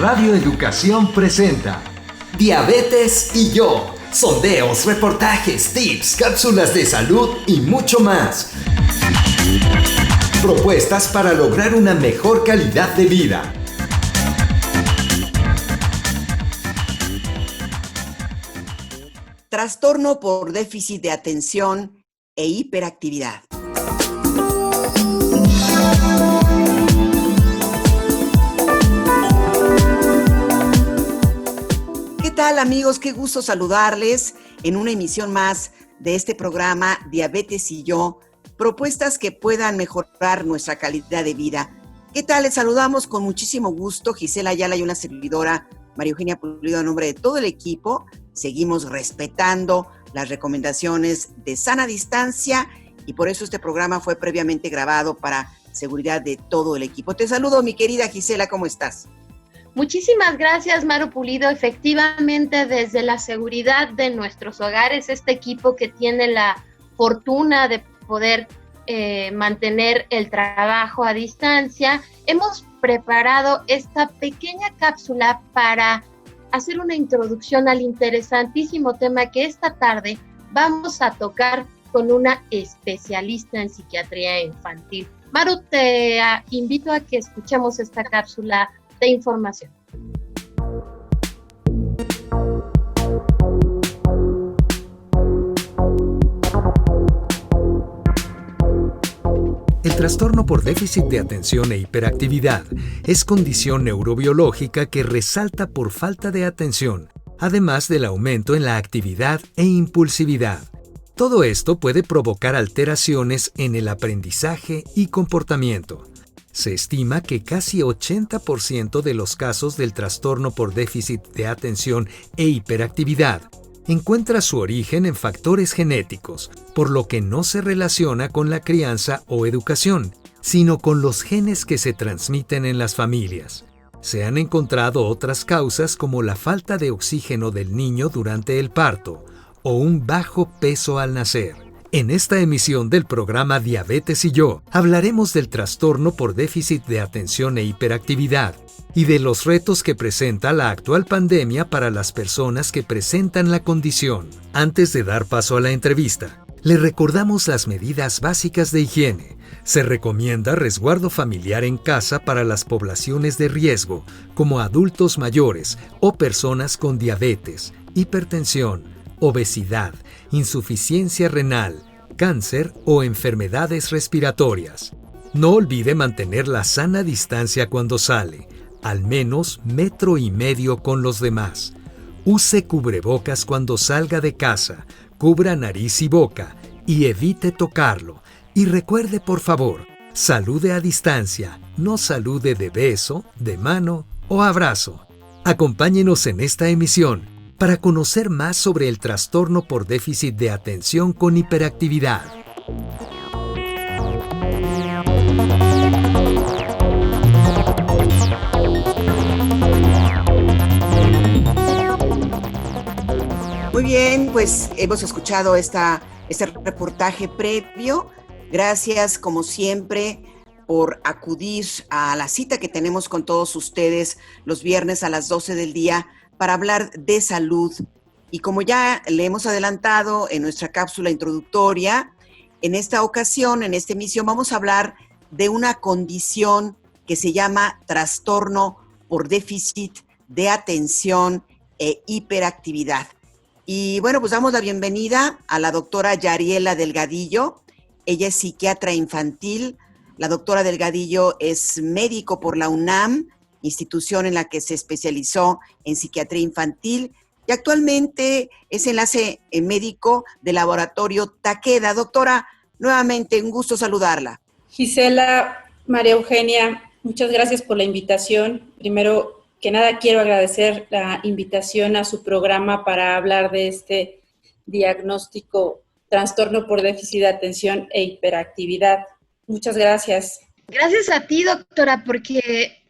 Radio Educación presenta Diabetes y yo. Sondeos, reportajes, tips, cápsulas de salud y mucho más. Propuestas para lograr una mejor calidad de vida. Trastorno por déficit de atención e hiperactividad. ¿Qué tal, amigos? Qué gusto saludarles en una emisión más de este programa Diabetes y yo, propuestas que puedan mejorar nuestra calidad de vida. ¿Qué tal? Les saludamos con muchísimo gusto, Gisela Ayala y una servidora, María Eugenia Pulido, en nombre de todo el equipo. Seguimos respetando las recomendaciones de sana distancia y por eso este programa fue previamente grabado para seguridad de todo el equipo. Te saludo, mi querida Gisela, ¿cómo estás? Muchísimas gracias, Maru Pulido. Efectivamente, desde la seguridad de nuestros hogares, este equipo que tiene la fortuna de poder mantener el trabajo a distancia, hemos preparado esta pequeña cápsula para hacer una introducción al interesantísimo tema que esta tarde vamos a tocar con una especialista en psiquiatría infantil. Maru, te invito a que escuchemos esta cápsula de información. El trastorno por déficit de atención e hiperactividad es condición neurobiológica que resalta por falta de atención, además del aumento en la actividad e impulsividad. Todo esto puede provocar alteraciones en el aprendizaje y comportamiento. Se estima que casi 80% de los casos del trastorno por déficit de atención e hiperactividad encuentra su origen en factores genéticos, por lo que no se relaciona con la crianza o educación, sino con los genes que se transmiten en las familias. Se han encontrado otras causas como la falta de oxígeno del niño durante el parto o un bajo peso al nacer. En esta emisión del programa Diabetes y yo, hablaremos del trastorno por déficit de atención e hiperactividad y de los retos que presenta la actual pandemia para las personas que presentan la condición. Antes de dar paso a la entrevista, le recordamos las medidas básicas de higiene. Se recomienda resguardo familiar en casa para las poblaciones de riesgo, como adultos mayores o personas con diabetes, hipertensión, obesidad, insuficiencia renal, cáncer o enfermedades respiratorias. No olvide mantener la sana distancia cuando sale, al menos 1,5 metros con los demás. Use cubrebocas cuando salga de casa, cubra nariz y boca y evite tocarlo. Y recuerde, por favor, salude a distancia, no salude de beso, de mano o abrazo. Acompáñenos en esta emisión para conocer más sobre el trastorno por déficit de atención con hiperactividad. Muy bien, pues hemos escuchado este reportaje previo. Gracias, como siempre, por acudir a la cita que tenemos con todos ustedes los viernes a las 12 del día para hablar de salud. Y como ya le hemos adelantado en nuestra cápsula introductoria, en esta ocasión, en esta emisión, vamos a hablar de una condición que se llama trastorno por déficit de atención e hiperactividad. Y bueno, pues damos la bienvenida a la doctora Yariela Delgadillo. Ella es psiquiatra infantil. La doctora Delgadillo es médico por la UNAM, institución en la que se especializó en psiquiatría infantil y actualmente es enlace médico del laboratorio Takeda. Doctora, nuevamente un gusto saludarla. Gisela, María Eugenia, muchas gracias por la invitación. Primero que nada quiero agradecer la invitación a su programa para hablar de este diagnóstico trastorno por déficit de atención e hiperactividad. Muchas gracias. Gracias a ti, doctora, porque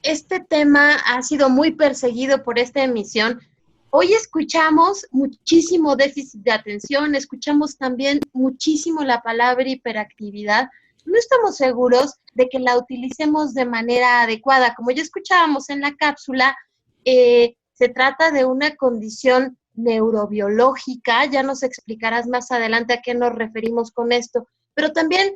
este tema ha sido muy perseguido por esta emisión. Hoy escuchamos muchísimo déficit de atención, escuchamos también muchísimo la palabra hiperactividad, no estamos seguros de que la utilicemos de manera adecuada. Como ya escuchábamos en la cápsula, se trata de una condición neurobiológica, ya nos explicarás más adelante a qué nos referimos con esto, pero también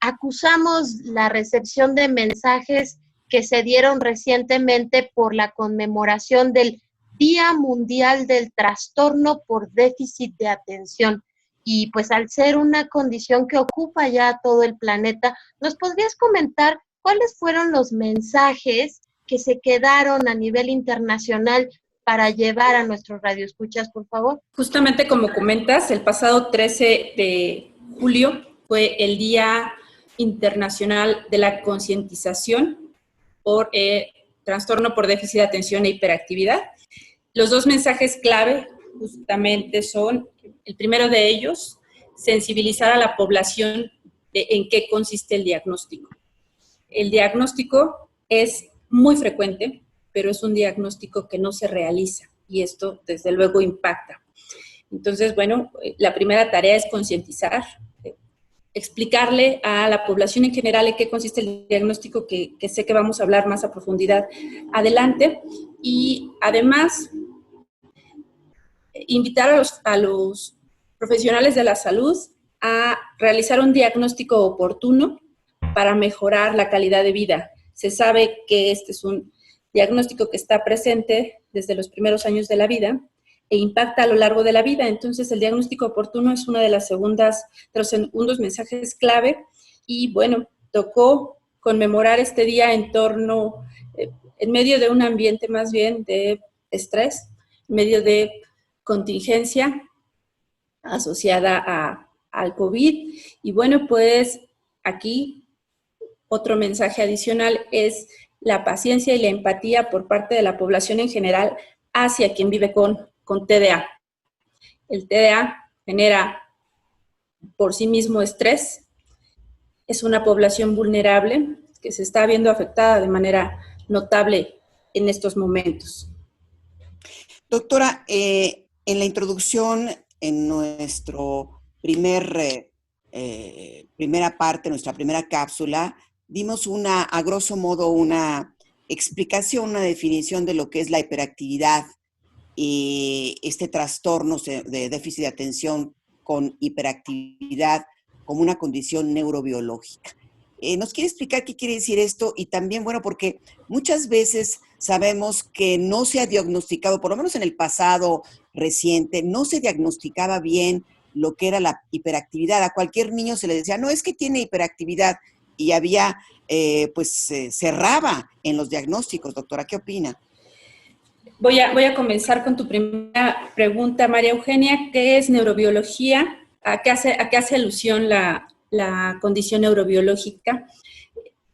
acusamos la recepción de mensajes que se dieron recientemente por la conmemoración del Día Mundial del Trastorno por Déficit de Atención. Y pues al ser una condición que ocupa ya todo el planeta, ¿nos podrías comentar cuáles fueron los mensajes que se quedaron a nivel internacional para llevar a nuestros radioescuchas, por favor? Justamente como comentas, el pasado 13 de julio fue el Día Internacional de la Concientización por trastorno por déficit de atención e hiperactividad. Los dos mensajes clave justamente son, el primero de ellos, sensibilizar a la población de en qué consiste el diagnóstico. El diagnóstico es muy frecuente, pero es un diagnóstico que no se realiza y esto desde luego impacta. Entonces, bueno, la primera tarea es concientizar, explicarle a la población en general en qué consiste el diagnóstico, que sé que vamos a hablar más a profundidad adelante, y además invitar a los profesionales de la salud a realizar un diagnóstico oportuno para mejorar la calidad de vida. Se sabe que este es un diagnóstico que está presente desde los primeros años de la vida e impacta a lo largo de la vida. Entonces, el diagnóstico oportuno es una de los segundos mensajes clave. Y bueno, tocó conmemorar este día en medio de un ambiente más bien de estrés, en medio de contingencia asociada al COVID. Y bueno, pues aquí otro mensaje adicional es la paciencia y la empatía por parte de la población en general hacia quien vive con TDA. El TDA genera por sí mismo estrés, es una población vulnerable que se está viendo afectada de manera notable en estos momentos. Doctora, en la introducción, en nuestro primera parte, nuestra primera cápsula, dimos a grosso modo, una explicación, una definición de lo que es la hiperactividad y este trastorno de déficit de atención con hiperactividad como una condición neurobiológica. ¿Nos quiere explicar qué quiere decir esto? Y también, bueno, porque muchas veces sabemos que no se ha diagnosticado, por lo menos en el pasado reciente, no se diagnosticaba bien lo que era la hiperactividad. A cualquier niño se le decía, no, es que tiene hiperactividad, y había, cerraba en los diagnósticos. Doctora, ¿qué opina? Voy a comenzar con tu primera pregunta, María Eugenia. ¿Qué es neurobiología? ¿A qué hace alusión la condición neurobiológica?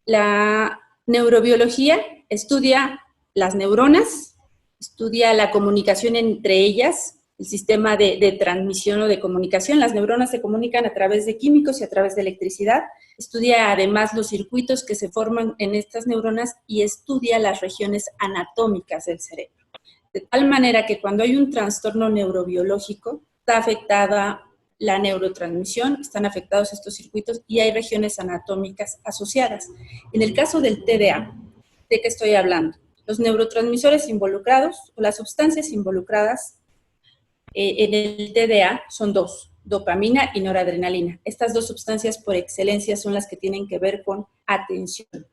La neurobiología estudia las neuronas, estudia la comunicación entre ellas, el sistema de transmisión o de comunicación. Las neuronas se comunican a través de químicos y a través de electricidad. Estudia además los circuitos que se forman en estas neuronas y estudia las regiones anatómicas del cerebro. De tal manera que cuando hay un trastorno neurobiológico, está afectada la neurotransmisión, están afectados estos circuitos y hay regiones anatómicas asociadas. En el caso del TDA, ¿de qué estoy hablando? Los neurotransmisores involucrados o las sustancias involucradas en el TDA son dos: dopamina y noradrenalina. Estas dos sustancias por excelencia son las que tienen que ver con atención.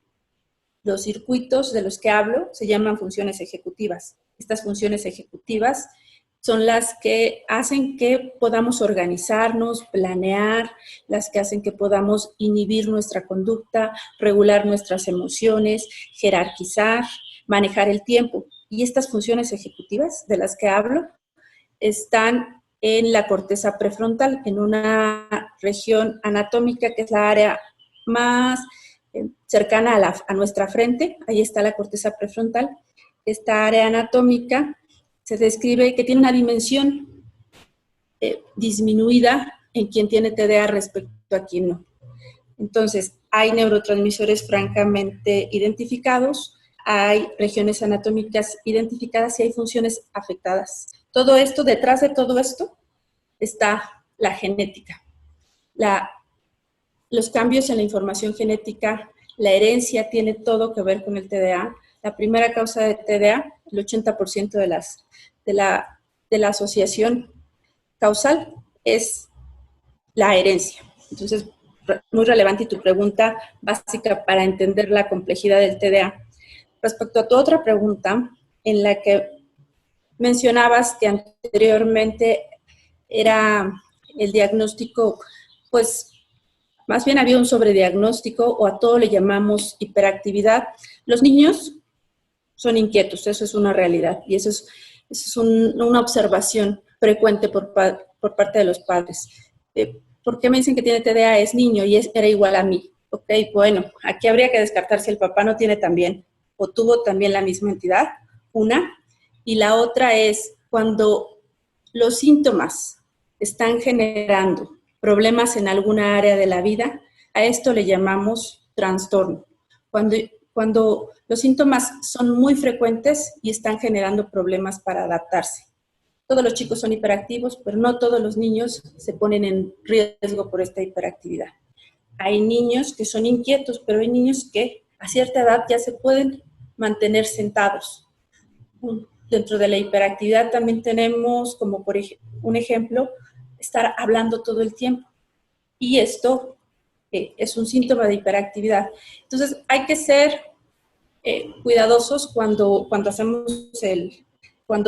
Los circuitos de los que hablo se llaman funciones ejecutivas. Estas funciones ejecutivas son las que hacen que podamos organizarnos, planear, las que hacen que podamos inhibir nuestra conducta, regular nuestras emociones, jerarquizar, manejar el tiempo. Y estas funciones ejecutivas de las que hablo están en la corteza prefrontal, en una región anatómica que es la área más cercana a nuestra frente. Ahí está la corteza prefrontal. Esta área anatómica se describe que tiene una dimensión disminuida en quien tiene TDA respecto a quien no. Entonces, hay neurotransmisores francamente identificados, hay regiones anatómicas identificadas y hay funciones afectadas. Todo esto, detrás de todo esto, está la genética. La los cambios en la información genética, la herencia tiene todo que ver con el TDA. La primera causa de TDA, el 80% de la asociación causal es la herencia. Entonces, muy relevante y tu pregunta básica para entender la complejidad del TDA. Respecto a tu otra pregunta, en la que mencionabas que anteriormente era el diagnóstico, pues más bien había un sobrediagnóstico o a todo le llamamos hiperactividad. Los niños son inquietos, eso es una realidad y eso es una observación frecuente por parte de los padres. ¿Por qué me dicen que tiene TDA? Es niño y era igual a mí. Ok, bueno, aquí habría que descartar si el papá no tiene también o tuvo también la misma entidad, una. Y la otra es cuando los síntomas están generando problemas en alguna área de la vida, a esto le llamamos trastorno. Cuando los síntomas son muy frecuentes y están generando problemas para adaptarse. Todos los chicos son hiperactivos, pero no todos los niños se ponen en riesgo por esta hiperactividad. Hay niños que son inquietos, pero hay niños que a cierta edad ya se pueden mantener sentados. Dentro de la hiperactividad también tenemos, como por un ejemplo, estar hablando todo el tiempo. Y esto es un síntoma de hiperactividad. Entonces, hay que ser cuidadosos cuando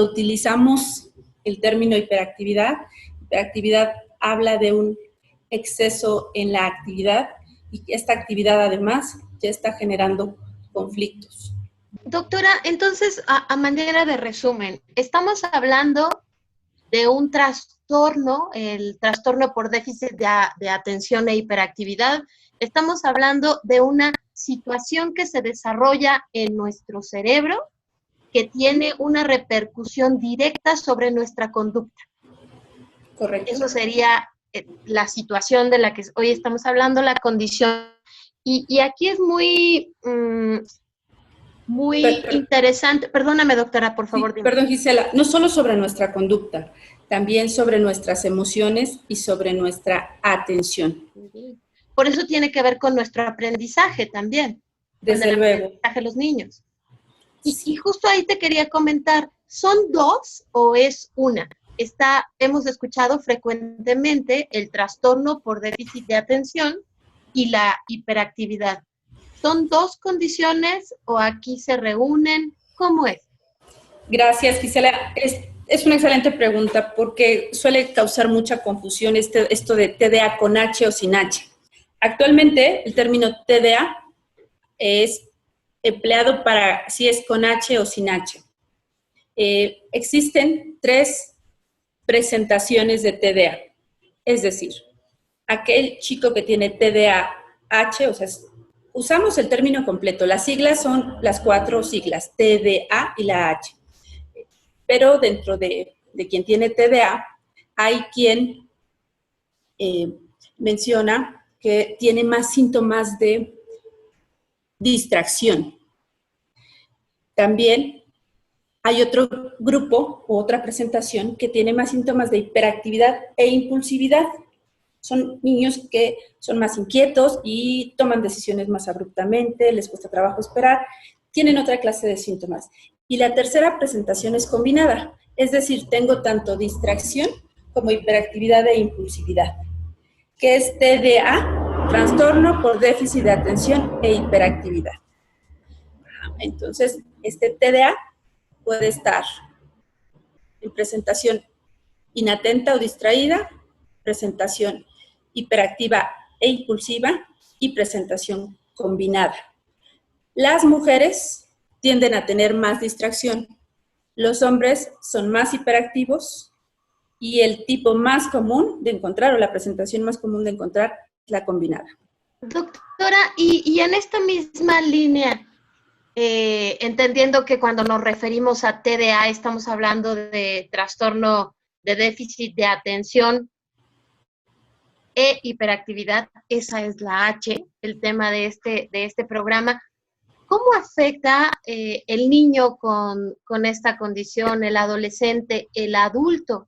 utilizamos el término hiperactividad. Hiperactividad habla de un exceso en la actividad y esta actividad además ya está generando conflictos. Doctora, entonces, a manera de resumen, estamos hablando de un trastorno, el trastorno por déficit de atención e hiperactividad. Estamos hablando de una situación que se desarrolla en nuestro cerebro que tiene una repercusión directa sobre nuestra conducta. Correcto. Eso sería la situación de la que hoy estamos hablando, la condición. Y aquí es muy interesante. Perdóname, doctora, por favor. Sí, perdón, Gisela. No solo sobre nuestra conducta, también sobre nuestras emociones y sobre nuestra atención. Por eso tiene que ver con nuestro aprendizaje también. Desde luego. El aprendizaje de los niños. Y justo ahí te quería comentar, ¿son dos o es una? Hemos escuchado frecuentemente el trastorno por déficit de atención y la hiperactividad. ¿Son dos condiciones o aquí se reúnen? ¿Cómo es? Gracias, Gisela. Es una excelente pregunta porque suele causar mucha confusión esto de TDA con H o sin H. Actualmente el término TDA es empleado para si es con H o sin H. Existen 3 presentaciones de TDA, es decir, aquel chico que tiene TDA H, o sea, usamos el término completo, las siglas son las 4 siglas, TDA y la H, pero dentro de quien tiene TDA hay quien menciona que tiene más síntomas de distracción. También hay otro grupo o otra presentación que tiene más síntomas de hiperactividad e impulsividad. Son niños que son más inquietos y toman decisiones más abruptamente, les cuesta trabajo esperar, tienen otra clase de síntomas. Y la tercera presentación es combinada, es decir, tengo tanto distracción como hiperactividad e impulsividad, que es TDA, trastorno por déficit de atención e hiperactividad. Entonces, este TDA puede estar en presentación inatenta o distraída, presentación hiperactiva e impulsiva y presentación combinada. Las mujeres tienden a tener más distracción, los hombres son más hiperactivos y el tipo más común de encontrar o la presentación más común de encontrar es la combinada. Doctora, y en esta misma línea, entendiendo que cuando nos referimos a TDA estamos hablando de trastorno de déficit de atención e hiperactividad, esa es la H, el tema de este programa. ¿Cómo afecta el niño con esta condición, el adolescente, el adulto,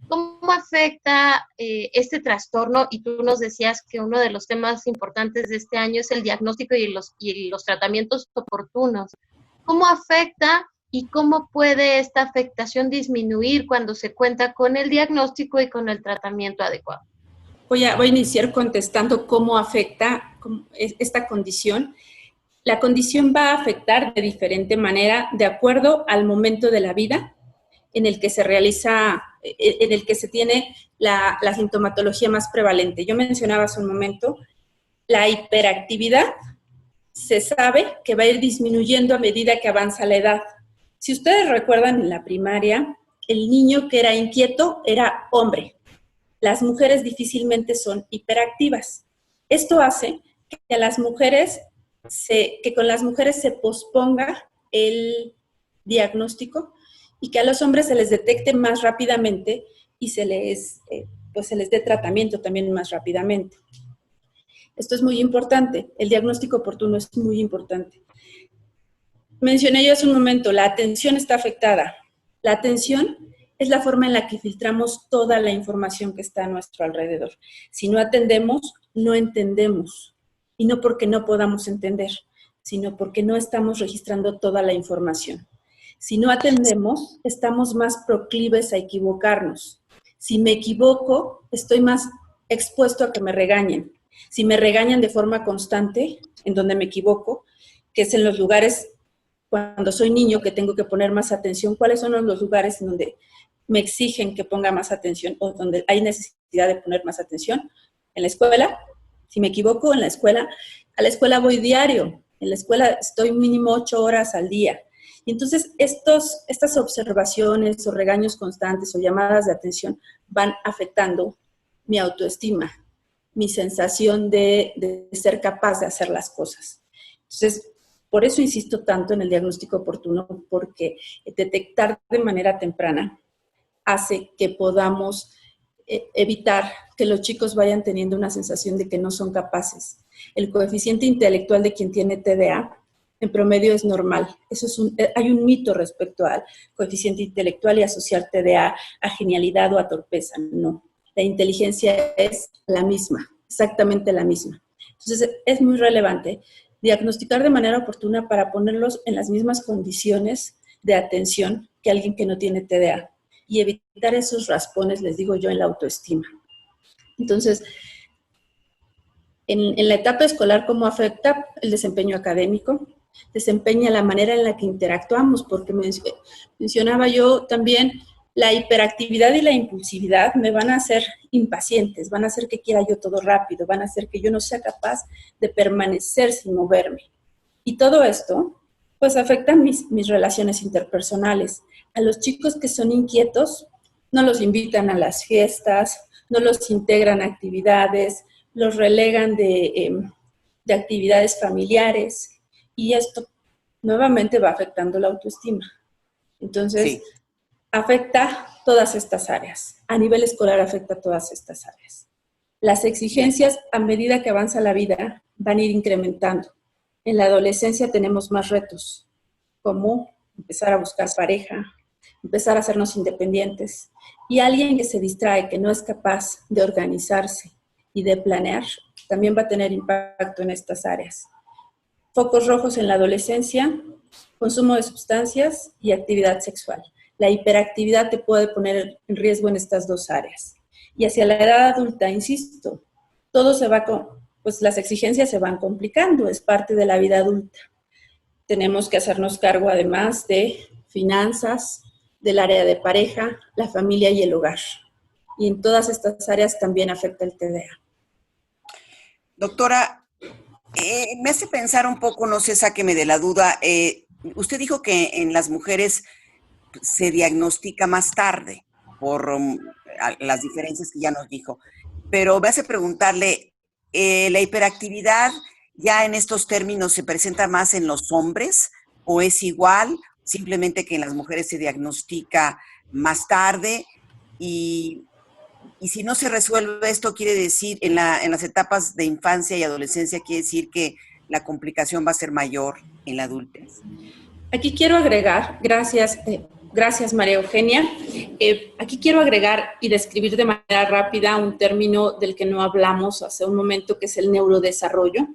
¿Cómo afecta este trastorno? Y tú nos decías que uno de los temas importantes de este año es el diagnóstico y los tratamientos oportunos. ¿Cómo afecta y cómo puede esta afectación disminuir cuando se cuenta con el diagnóstico y con el tratamiento adecuado? Voy a iniciar contestando cómo afecta esta condición. La condición va a afectar de diferente manera de acuerdo al momento de la vida en el que se realiza, en el que se tiene la sintomatología más prevalente. Yo mencionaba hace un momento, la hiperactividad se sabe que va a ir disminuyendo a medida que avanza la edad. Si ustedes recuerdan en la primaria, el niño que era inquieto era hombre. Las mujeres difícilmente son hiperactivas. Esto hace que con las mujeres se posponga el diagnóstico y que a los hombres se les detecte más rápidamente y se les dé tratamiento también más rápidamente. Esto es muy importante, el diagnóstico oportuno es muy importante. Mencioné yo hace un momento, la atención está afectada. La atención es la forma en la que filtramos toda la información que está a nuestro alrededor. Si no atendemos, no entendemos. Y no porque no podamos entender, sino porque no estamos registrando toda la información. Si no atendemos, estamos más proclives a equivocarnos. Si me equivoco, estoy más expuesto a que me regañen. Si me regañan de forma constante, en donde me equivoco, que es en los lugares, cuando soy niño, que tengo que poner más atención, ¿cuáles son los lugares en donde me exigen que ponga más atención o donde hay necesidad de poner más atención? En la escuela, si me equivoco en la escuela, a la escuela voy diario, en la escuela estoy mínimo 8 horas al día. Y entonces estas observaciones o regaños constantes o llamadas de atención van afectando mi autoestima, mi sensación de ser capaz de hacer las cosas. Entonces, por eso insisto tanto en el diagnóstico oportuno, porque detectar de manera temprana hace que podamos evitar que los chicos vayan teniendo una sensación de que no son capaces. El coeficiente intelectual de quien tiene TDA en promedio es normal. Hay un mito respecto al coeficiente intelectual y asociar TDA a genialidad o a torpeza. No, la inteligencia es la misma, exactamente la misma. Entonces, es muy relevante diagnosticar de manera oportuna para ponerlos en las mismas condiciones de atención que alguien que no tiene TDA y evitar esos raspones, les digo yo, en la autoestima. Entonces, en la etapa escolar, ¿cómo afecta el desempeño académico? Desempeña la manera en la que interactuamos, porque mencionaba yo también, la hiperactividad y la impulsividad me van a hacer impacientes, van a hacer que quiera yo todo rápido, van a hacer que yo no sea capaz de permanecer sin moverme. Y todo esto, pues afecta mis relaciones interpersonales. A los chicos que son inquietos, no los invitan a las fiestas, no los integran a actividades, los relegan de actividades familiares, y esto nuevamente va afectando la autoestima. Entonces, sí, afecta todas estas áreas. A nivel escolar afecta todas estas áreas. Las exigencias a medida que avanza la vida van a ir incrementando. En la adolescencia tenemos más retos, como empezar a buscar pareja, empezar a hacernos independientes. Y alguien que se distrae, que no es capaz de organizarse y de planear, también va a tener impacto en estas áreas. Focos rojos en la adolescencia, consumo de sustancias y actividad sexual. La hiperactividad te puede poner en riesgo en estas dos áreas. Y hacia la edad adulta, insisto, todo se va pues las exigencias se van complicando, es parte de la vida adulta. Tenemos que hacernos cargo además de finanzas, del área de pareja, la familia y el hogar. Y en todas estas áreas también afecta el TDA. Doctora, me hace pensar un poco, no sé, sáqueme de la duda. Usted dijo que en las mujeres se diagnostica más tarde por las diferencias que ya nos dijo. Pero me hace preguntarle, ¿la hiperactividad ya en estos términos se presenta más en los hombres o es igual? Simplemente que en las mujeres se diagnostica más tarde y si no se resuelve esto, quiere decir, en las etapas de infancia y adolescencia, quiere decir que la complicación va a ser mayor en la adultez. Aquí quiero agregar, gracias María Eugenia, Aquí quiero agregar y describir de manera rápida un término del que no hablamos hace un momento, que es el neurodesarrollo.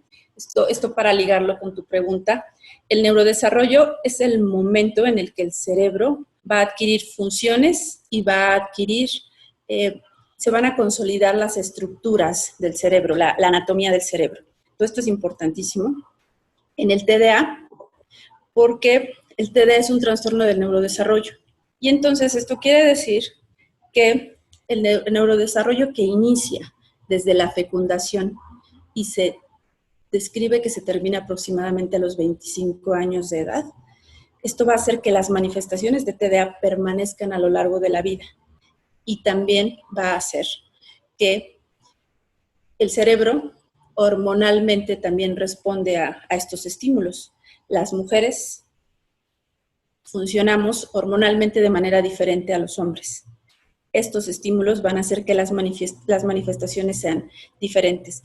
Esto para ligarlo con tu pregunta. El neurodesarrollo es el momento en el que el cerebro va a adquirir funciones y va a adquirir, se van a consolidar las estructuras del cerebro, la anatomía del cerebro. Todo esto es importantísimo en el TDA, porque el TDA es un trastorno del neurodesarrollo. Y entonces esto quiere decir que el neurodesarrollo que inicia desde la fecundación y se describe que se termina aproximadamente a los 25 años de edad, esto va a hacer que las manifestaciones de TDA permanezcan a lo largo de la vida. Y también va a hacer que el cerebro hormonalmente también responde a estos estímulos. Las mujeres funcionamos hormonalmente de manera diferente a los hombres. Estos estímulos van a hacer que las manifestaciones sean diferentes.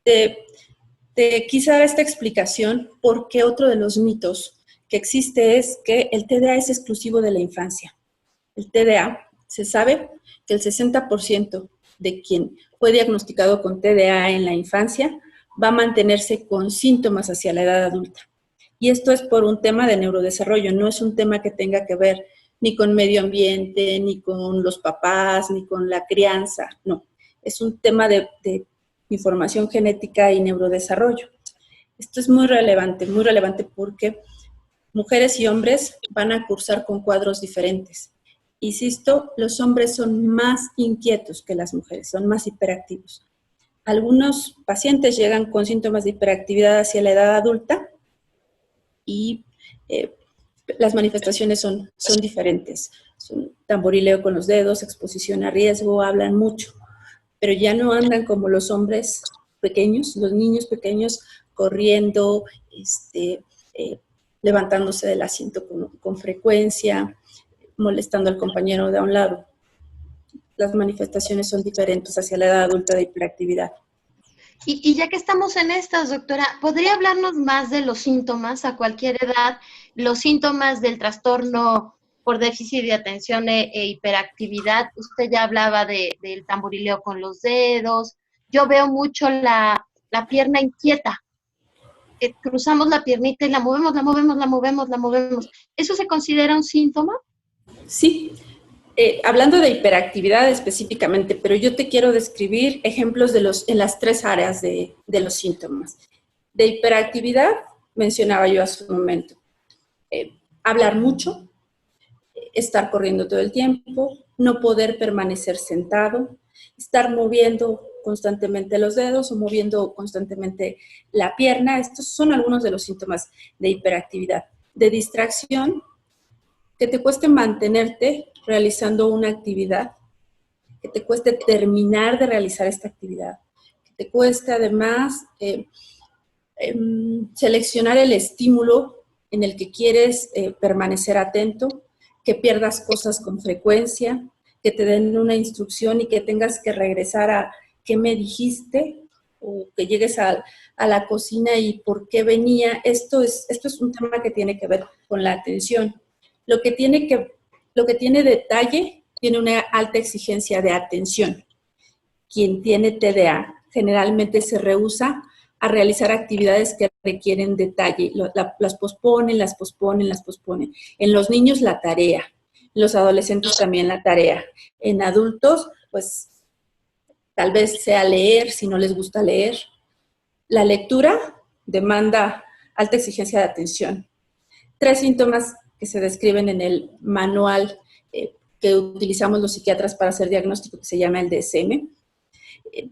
Te quise dar esta explicación porque otro de los mitos que existe es que el TDA es exclusivo de la infancia. El TDA, se sabe que el 60% de quien fue diagnosticado con TDA en la infancia va a mantenerse con síntomas hacia la edad adulta. Y esto es por un tema de neurodesarrollo, no es un tema que tenga que ver ni con medio ambiente, ni con los papás, ni con la crianza, no. Es un tema de información genética y neurodesarrollo. Esto es muy relevante porque mujeres y hombres van a cursar con cuadros diferentes. Insisto, los hombres son más inquietos que las mujeres, son más hiperactivos. Algunos pacientes llegan con síntomas de hiperactividad hacia la edad adulta y las manifestaciones son diferentes. Son tamborileo con los dedos, exposición a riesgo, hablan mucho, pero ya no andan como los hombres pequeños, los niños pequeños corriendo, levantándose del asiento con frecuencia, molestando al compañero de a un lado. Las manifestaciones son diferentes hacia la edad adulta de hiperactividad. Y ya que estamos en estas, doctora, ¿podría hablarnos más de los síntomas a cualquier edad, los síntomas del trastorno por déficit de atención e hiperactividad? Usted ya hablaba del tamborileo con los dedos. Yo veo mucho la pierna inquieta. Cruzamos la piernita y la movemos. ¿Eso se considera un síntoma? Sí. Hablando de hiperactividad específicamente, pero yo te quiero describir ejemplos en las tres áreas de los síntomas. De hiperactividad, mencionaba yo hace un momento, hablar mucho, estar corriendo todo el tiempo, no poder permanecer sentado, estar moviendo constantemente los dedos o moviendo constantemente la pierna. Estos son algunos de los síntomas de hiperactividad. De distracción, que te cueste mantenerte realizando una actividad, que te cueste terminar de realizar esta actividad, que te cueste además seleccionar el estímulo en el que quieres permanecer atento, que pierdas cosas con frecuencia, que te den una instrucción y que tengas que regresar a qué me dijiste, o que llegues a la cocina y por qué venía. Esto es un tema que tiene que ver con la atención. Lo que tiene detalle tiene una alta exigencia de atención. Quien tiene TDA generalmente se rehúsa a realizar actividades que requieren detalle. Las posponen. En los niños la tarea, en los adolescentes también la tarea. En adultos, pues tal vez sea leer si no les gusta leer. La lectura demanda alta exigencia de atención. 3 síntomas que se describen en el manual que utilizamos los psiquiatras para hacer diagnóstico, que se llama el DSM.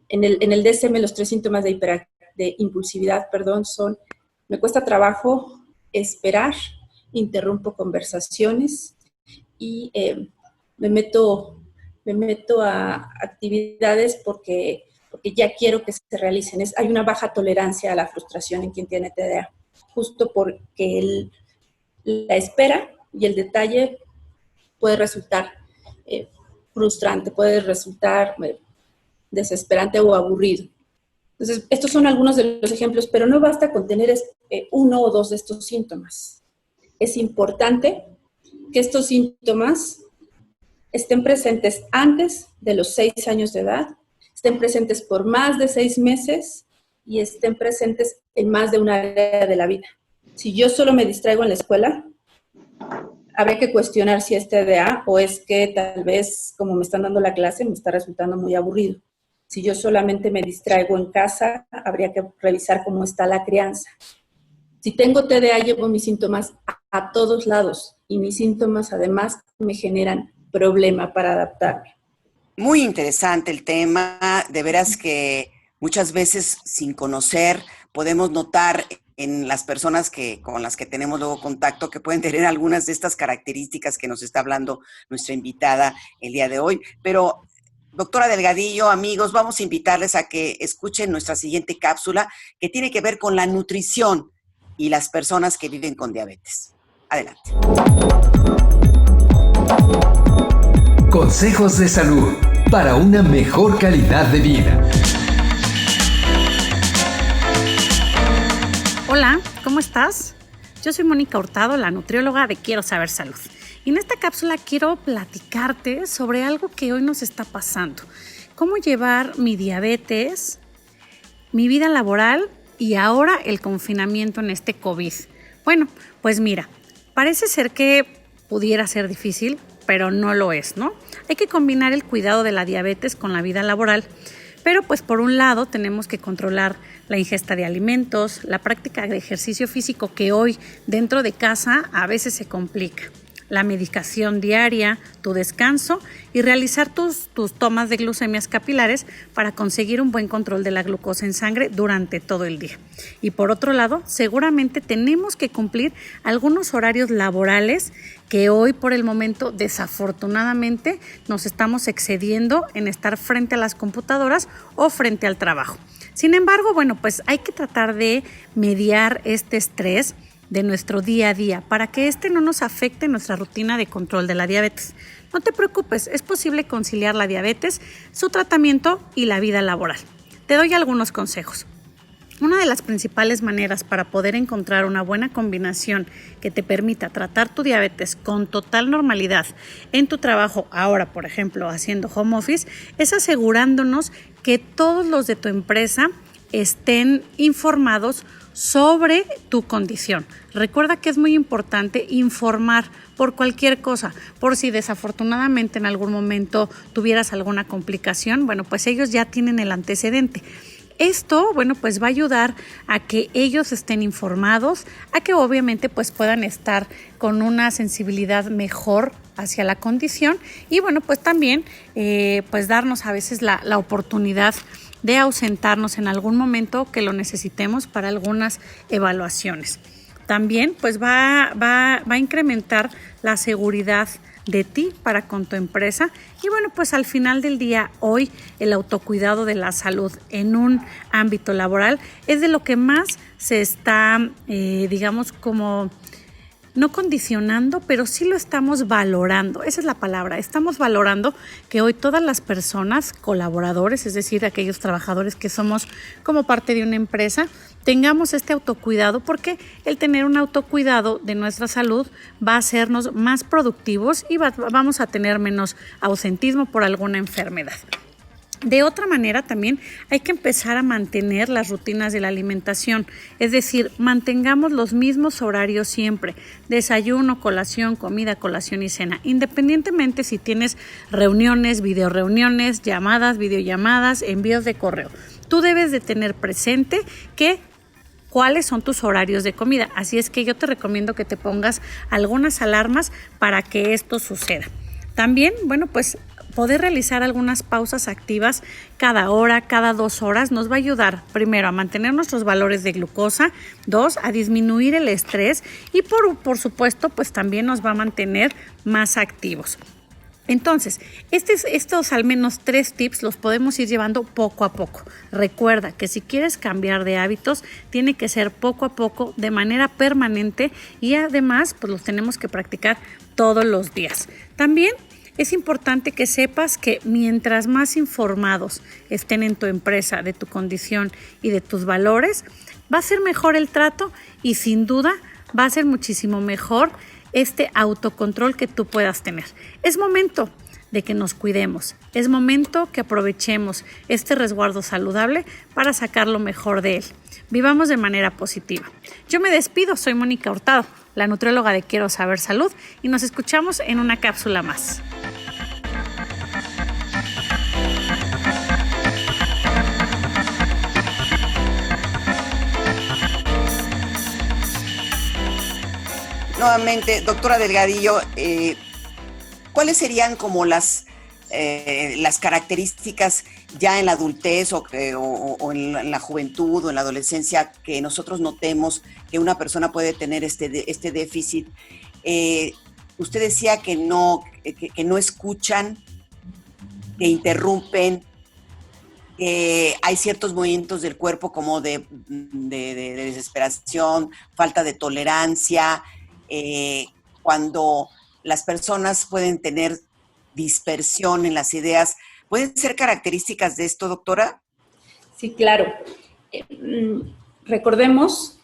En el DSM los 3 síntomas de impulsividad, son: me cuesta trabajo esperar, interrumpo conversaciones y me meto a actividades porque ya quiero que se realicen. Hay una baja tolerancia a la frustración en quien tiene TDA, justo porque la espera y el detalle puede resultar frustrante, puede resultar desesperante o aburrido. Entonces, estos son algunos de los ejemplos, pero no basta con tener 1 o 2 de estos síntomas. Es importante que estos síntomas estén presentes antes de los 6 años de edad, estén presentes por más de 6 meses y estén presentes en más de una área de la vida. Si yo solo me distraigo en la escuela, habría que cuestionar si es TDA o es que tal vez, como me están dando la clase, me está resultando muy aburrido. Si yo solamente me distraigo en casa, habría que revisar cómo está la crianza. Si tengo TDA, llevo mis síntomas a todos lados y mis síntomas además me generan problema para adaptarme. Muy interesante el tema, de veras que muchas veces sin conocer podemos notar en las personas con las que tenemos luego contacto que pueden tener algunas de estas características que nos está hablando nuestra invitada el día de hoy. Pero, doctora Delgadillo, amigos, vamos a invitarles a que escuchen nuestra siguiente cápsula que tiene que ver con la nutrición y las personas que viven con diabetes. Adelante. Consejos de salud para una mejor calidad de vida. Hola, ¿cómo estás? Yo soy Mónica Hurtado, la nutrióloga de Quiero Saber Salud. Y en esta cápsula quiero platicarte sobre algo que hoy nos está pasando. Cómo llevar mi diabetes, mi vida laboral y ahora el confinamiento en este COVID. Bueno, pues mira, parece ser que pudiera ser difícil, pero no lo es, ¿no? Hay que combinar el cuidado de la diabetes con la vida laboral. Pero pues por un lado tenemos que controlar la ingesta de alimentos, la práctica de ejercicio físico que hoy dentro de casa a veces se complica, la medicación diaria, tu descanso y realizar tus tomas de glucemias capilares para conseguir un buen control de la glucosa en sangre durante todo el día. Y por otro lado, seguramente tenemos que cumplir algunos horarios laborales que hoy por el momento desafortunadamente nos estamos excediendo en estar frente a las computadoras o frente al trabajo. Sin embargo, bueno, pues hay que tratar de mediar este estrés de nuestro día a día para que no nos afecte nuestra rutina de control de la diabetes. No te preocupes, es posible conciliar la diabetes, su tratamiento y la vida laboral. Te doy algunos consejos. Una de las principales maneras para poder encontrar una buena combinación que te permita tratar tu diabetes con total normalidad en tu trabajo, ahora por ejemplo haciendo home office, es asegurándonos que todos los de tu empresa estén informados sobre tu condición. Recuerda que es muy importante informar por cualquier cosa, por si desafortunadamente en algún momento tuvieras alguna complicación, bueno, pues ellos ya tienen el antecedente. Esto, bueno, pues va a ayudar a que ellos estén informados, a que obviamente pues puedan estar con una sensibilidad mejor hacia la condición y bueno, pues también pues darnos a veces la oportunidad de ausentarnos en algún momento que lo necesitemos para algunas evaluaciones. También pues va a incrementar la seguridad de ti para con tu empresa y bueno, pues al final del día hoy el autocuidado de la salud en un ámbito laboral es de lo que más se está digamos como no condicionando, pero sí lo estamos valorando. Esa es la palabra. Estamos valorando que hoy todas las personas, colaboradores, es decir, aquellos trabajadores que somos como parte de una empresa, tengamos este autocuidado porque el tener un autocuidado de nuestra salud va a hacernos más productivos y vamos a tener menos ausentismo por alguna enfermedad. De otra manera, también hay que empezar a mantener las rutinas de la alimentación, es decir, mantengamos los mismos horarios siempre, desayuno, colación, comida, colación y cena, independientemente si tienes reuniones, videoreuniones, llamadas, videollamadas, envíos de correo. Tú debes de tener presente cuáles son tus horarios de comida, así es que yo te recomiendo que te pongas algunas alarmas para que esto suceda. También, bueno, pues poder realizar algunas pausas activas cada hora, cada 2 horas nos va a ayudar primero a mantener nuestros valores de glucosa, 2, a disminuir el estrés y por supuesto pues también nos va a mantener más activos. Entonces, estos al menos 3 tips los podemos ir llevando poco a poco. Recuerda que si quieres cambiar de hábitos, tiene que ser poco a poco, de manera permanente y además pues los tenemos que practicar todos los días. También es importante que sepas que mientras más informados estén en tu empresa de tu condición y de tus valores, va a ser mejor el trato y sin duda va a ser muchísimo mejor este autocontrol que tú puedas tener. Es momento de que nos cuidemos. Es momento que aprovechemos este resguardo saludable para sacar lo mejor de él. Vivamos de manera positiva. Yo me despido, soy Mónica Hurtado, la nutrióloga de Quiero Saber Salud, y nos escuchamos en una cápsula más. Nuevamente, doctora Delgadillo, ¿cuáles serían como las características ya en la adultez o en la juventud o en la adolescencia que nosotros notemos que una persona puede tener este déficit? Usted decía que no escuchan, que interrumpen, que hay ciertos movimientos del cuerpo como de desesperación, falta de tolerancia, cuando las personas pueden tener dispersión en las ideas. ¿Pueden ser características de esto, doctora? Sí, claro. Recordemos,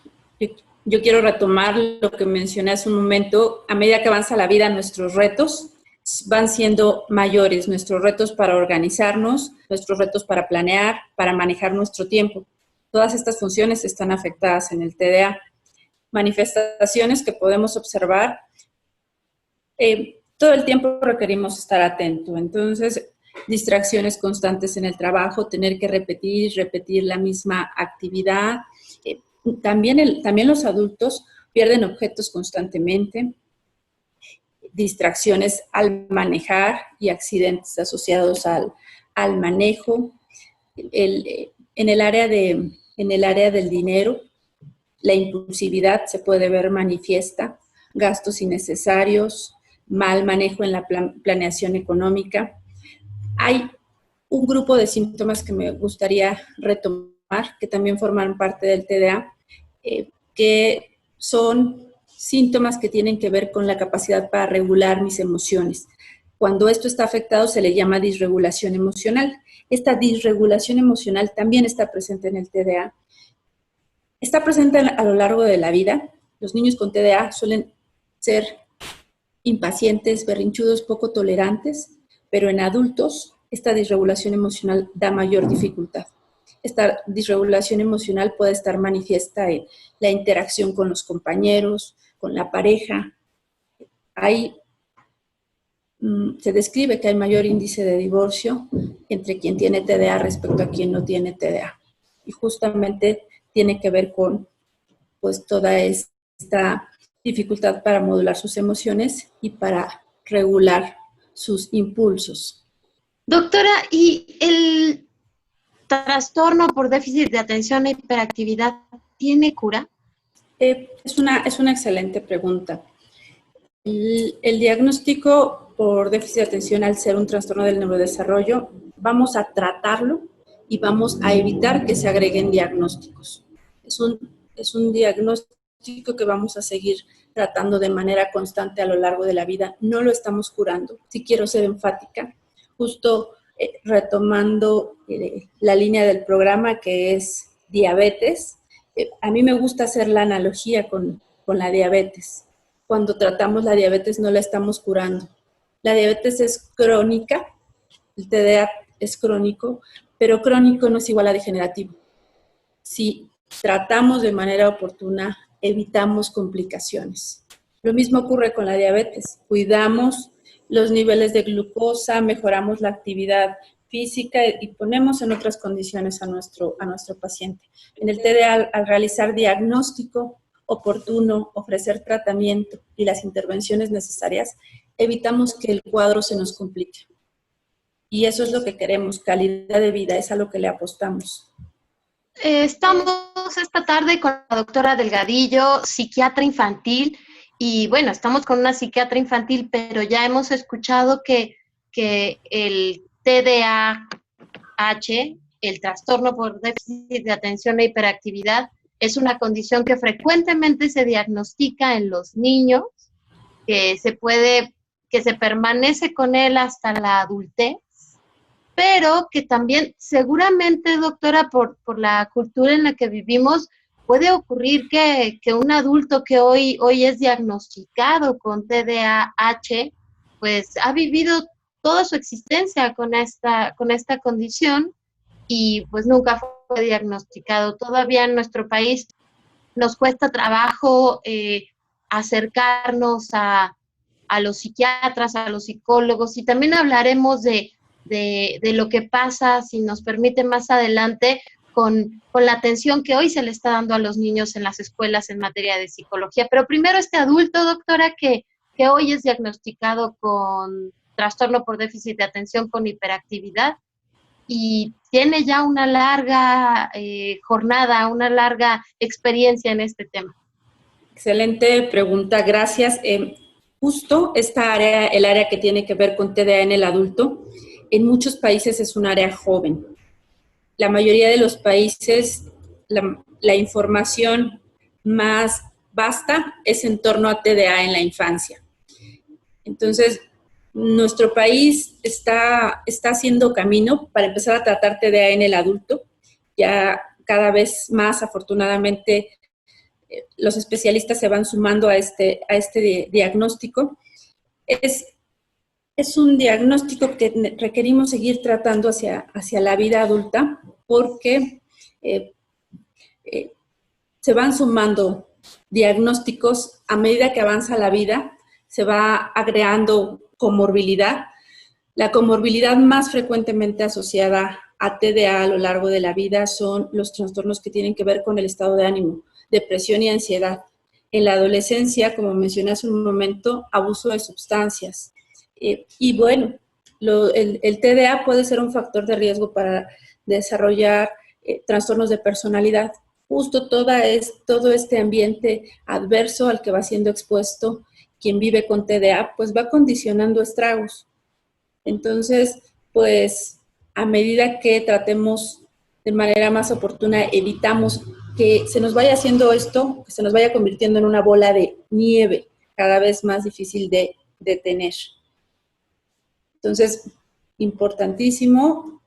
yo quiero retomar lo que mencioné hace un momento. A medida que avanza la vida, nuestros retos van siendo mayores, nuestros retos para organizarnos, nuestros retos para planear, para manejar nuestro tiempo. Todas estas funciones están afectadas en el TDA. Manifestaciones que podemos observar, todo el tiempo requerimos estar atentos. Entonces, distracciones constantes en el trabajo, tener que repetir la misma actividad. También los adultos pierden objetos constantemente, distracciones al manejar y accidentes asociados al manejo. En el área del dinero, la impulsividad se puede ver manifiesta, gastos innecesarios, mal manejo en la planeación económica. Hay un grupo de síntomas que me gustaría retomar, que también forman parte del TDA, que son síntomas que tienen que ver con la capacidad para regular mis emociones. Cuando esto está afectado se le llama disregulación emocional. Esta disregulación emocional también está presente en el TDA. Está presente a lo largo de la vida. Los niños con TDA suelen ser impacientes, berrinchudos, poco tolerantes, pero en adultos esta disregulación emocional da mayor dificultad. Esta disregulación emocional puede estar manifiesta en la interacción con los compañeros, con la pareja. Se describe que hay mayor índice de divorcio entre quien tiene TDA respecto a quien no tiene TDA. Y justamente tiene que ver con pues, toda esta dificultad para modular sus emociones y para regular sus impulsos. Doctora, ¿y el trastorno por déficit de atención e hiperactividad tiene cura? Es una excelente pregunta. El diagnóstico por déficit de atención, al ser un trastorno del neurodesarrollo, vamos a tratarlo y vamos a evitar que se agreguen diagnósticos. Es un diagnóstico que vamos a seguir tratando de manera constante a lo largo de la vida. No lo estamos curando. Sí quiero ser enfática, justo retomando la línea del programa que es diabetes. A mí me gusta hacer la analogía con la diabetes. Cuando tratamos la diabetes no la estamos curando. La diabetes es crónica, el TDA es crónico, pero crónico no es igual a degenerativo. Si tratamos de manera oportuna, evitamos complicaciones. Lo mismo ocurre con la diabetes. Cuidamos los niveles de glucosa, mejoramos la actividad física y ponemos en otras condiciones a nuestro paciente. En el TDA, al realizar diagnóstico oportuno, ofrecer tratamiento y las intervenciones necesarias, evitamos que el cuadro se nos complique. Y eso es lo que queremos, calidad de vida, es a lo que le apostamos. Estamos esta tarde con la doctora Delgadillo, psiquiatra infantil, y bueno, estamos con una psiquiatra infantil, pero ya hemos escuchado que el TDAH, el trastorno por déficit de atención e hiperactividad, es una condición que frecuentemente se diagnostica en los niños, que se permanece con él hasta la adultez, pero que también seguramente, doctora, por la cultura en la que vivimos, puede ocurrir que un adulto que hoy es diagnosticado con TDAH, pues ha vivido toda su existencia con esta condición y pues nunca fue diagnosticado. Todavía en nuestro país nos cuesta trabajo acercarnos a los psiquiatras, a los psicólogos, y también hablaremos de lo que pasa, si nos permite más adelante, con la atención que hoy se le está dando a los niños en las escuelas en materia de psicología. Pero primero este adulto, doctora, que hoy es diagnosticado con trastorno por déficit de atención con hiperactividad y tiene ya una larga jornada, una larga experiencia en este tema. Excelente pregunta, gracias. Justo esta área, el área que tiene que ver con TDA en el adulto, en muchos países es un área joven. La mayoría de los países, la información más vasta es en torno a TDA en la infancia. Entonces, nuestro país está haciendo camino para empezar a tratar TDA en el adulto. Ya cada vez más, afortunadamente, los especialistas se van sumando a este diagnóstico. Es un diagnóstico que requerimos seguir tratando hacia la vida adulta porque se van sumando diagnósticos a medida que avanza la vida, se va agregando comorbilidad. La comorbilidad más frecuentemente asociada a TDA a lo largo de la vida son los trastornos que tienen que ver con el estado de ánimo, depresión y ansiedad. En la adolescencia, como mencioné hace un momento, abuso de sustancias. Y bueno, el TDA puede ser un factor de riesgo para desarrollar trastornos de personalidad. Justo todo este ambiente adverso al que va siendo expuesto quien vive con TDA, pues va condicionando estragos. Entonces, pues a medida que tratemos de manera más oportuna, evitamos que se nos vaya haciendo esto, que se nos vaya convirtiendo en una bola de nieve cada vez más difícil de detener. Entonces, importantísimo